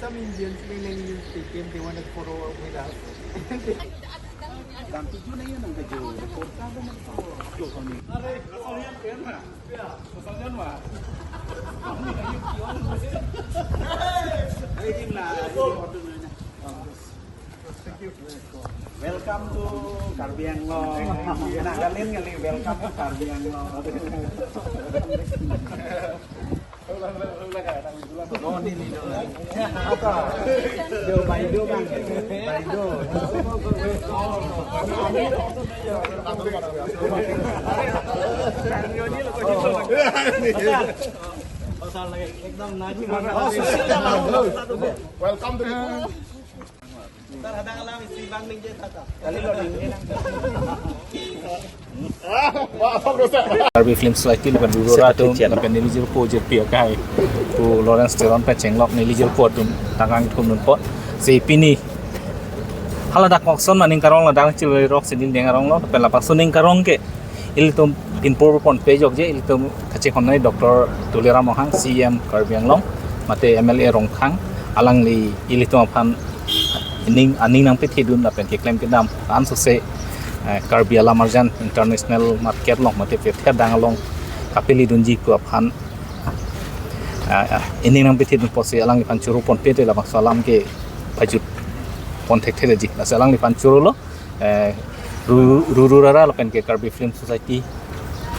some Indians feeling you came, they want to photo with us. Dan tujuh na yun ang medyo reportado mo ito. Are, kasalian ko yan ma. Kasalian ma. Ay, yun na. Thank you. Welcome to Karbianglong. Kalian ngali welcome to Karbianglong. Oh, ini apa? Do Baidu bang. Baidu. Welcome to Karbi film slightly leban dulu ratu leban nilijil po jer pia kai pu Lawrence Teron pe chenglok nilijil po tum tangang tum nun pot si pini haladak mokson maning karong ladang ciloi rok sidin deng karong lo pe lapak suning karong ke il tum in pur pon pe jok je il tum kache khonai Dr. Tuliram Mohang CM Karbi Anglong mate MLA Rongkhang alang li il tum aphan aning nang pe thidun la pen ke claim ke dam an so se Karbi Alamarjan International Market long mate pe thia dang long kapeli dunji ku aphan ini nang pe thidun posi alang li pan churu pon pe te la bak salam ke pajut contact the ji la salang li pan churu lo rara la pen ke Karbi Film Society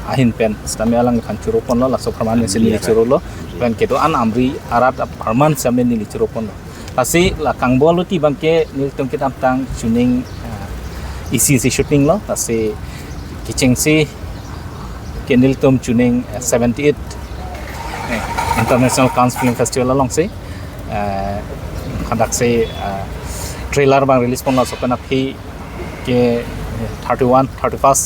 ahin pen stame alang li pan churu pon lo la so permanen se ni churu lo pen ke do an amri arat perman same ni churu pon lo asi la kang bolu ti bangke nil tum kitam tang tuning isi shooting lo asi kiching si kenil tum tuning 78 International Cannes Film Festival along si kandak si trailer bang release pon la so kana phi ke 31st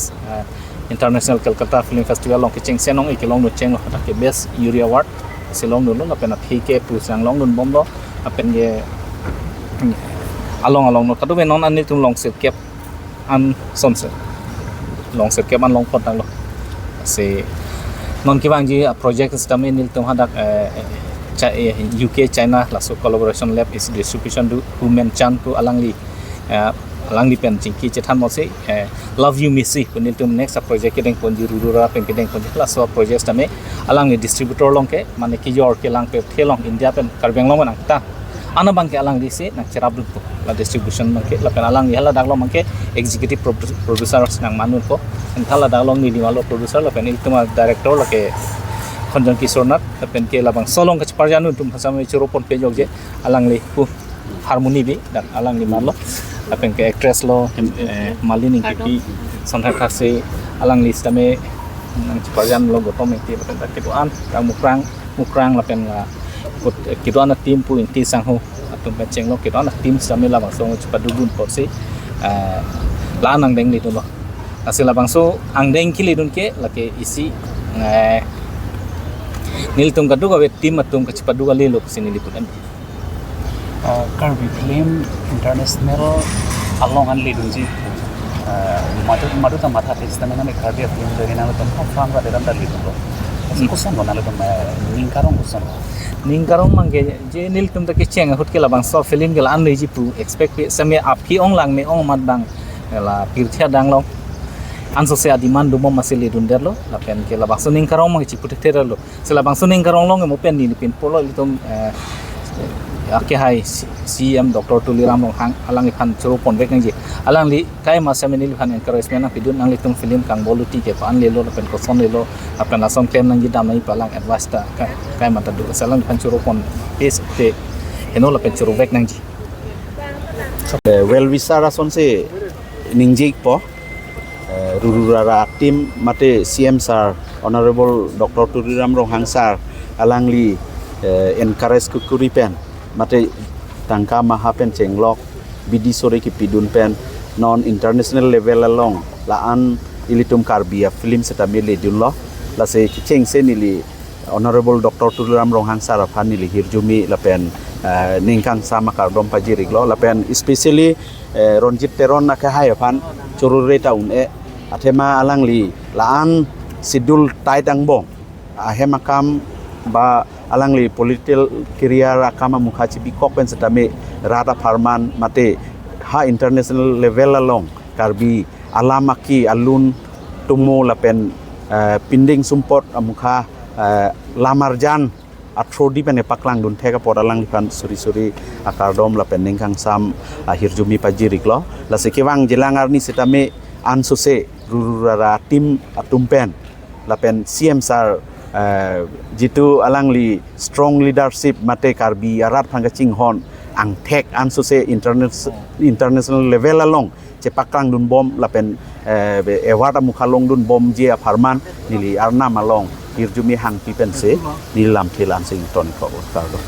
International Calcutta Film Festival long kiching senong ikilong no cheng lo ke best Yuri Award silong no la pena phi ke pusang long nun bom lo apen ge along no kadu be non anil tum long set kep an somse long set kep an long pot lo se non ki bang ji project system nil tum hadak UK China la so collaboration lab is distribution do human chan to alangli pen jingki chethan mo se love you missy nil tum next project ke deng ponji rurura pen ke deng ponji la so project tame alang distributor long ke mane ki jor ke lang pe thelong India pen Karbiang long man ta ana bang ke alang di se nak cerab tu la distribution bang ke la pen alang hala dak long ke executive producer nang manun ko enthala dak long ni malo producer la pen iltuma director la ke khonjong kisornat la pen ke la bang solong ke parjanu tum hasame churopon pe jog je alang li pu harmony bi dak alang ni malo la pen ke actress lo malini ki santhar khase alang li stame nang parjan lo gotom ti la pen dak ke an kang mukrang la pen la kita anak tim pu inti sangho atum penceng lo kita anak tim sami la bangso cepat dubun pot si la nang deng ni tu lo asil la bangso ang deng kili dun ke lake isi nil tum kadu ka tim atum ka cepat duga lelo sini liput am Karbi Film International along an lidun ji madu ta matha tes tanang ne Karbi Film dari nang tam fam ka dalam dali tu lo kusan lo nang tam ningkarong mangke je nil tum ta ke cheng hut ke la bang so film ke la an ji pu expect pe same ap ki ong lang me ong mat bang la pirthia dang long an so se adiman du mom masile dun der lo la pen ke la bang so ningkarong mang chi pu te lo se la bang so ningkarong long mo pen ni pin polo litum ake hai CM Dr. Tuliram Mohang alang ikhan churu pon bek nang ji alang li kai ma semenil khan encouragement na pidun nang litum film kang bolu ti ke pan le lo pen ko son le lo apan asom claim nang ji dam nai palang advice ta kai mata du salang khan churu pon is te eno la pen churu bek nang ji well wisara son se ningjik po rururara tim mate CM sir honorable Dr. Tuliram Mohang sir alang li encourage kukuri pen mate tangka mahapen chenglok bidi sore ki pidun pen non international level along laan ilitum Karbia film setami le dunlo la se cheng se nili honorable Dr. Tuliram Mohang sarafan nili hirjumi la pen ningkang sama kardom pajirik lo la pen especially Ronjit Teron na ka hayapan churure taun athema alang li laan sidul taitang bong ahemakam ba alangli political career akama mukhachi bi kokpen setame rata farman mate ha international level along karbi alamaki alun tumo lapen pinding sumpot amukha lamarjan atrodi pene paklang dun theka podalang lipan suri-suri akardom lapen ningkang sam hirjumi pajiriklo la sekewang jelangar ni setame ansose rurara tim atumpen lapen CM sar jitu alangli strong leadership mate karbi arat phangaching hon ang thek ansose international level along cepaklang dun bom lapen ewata mukhalong dun bom jia farman nili arna malong hirjumi hang pipense nilam thilan sing ton ko kardo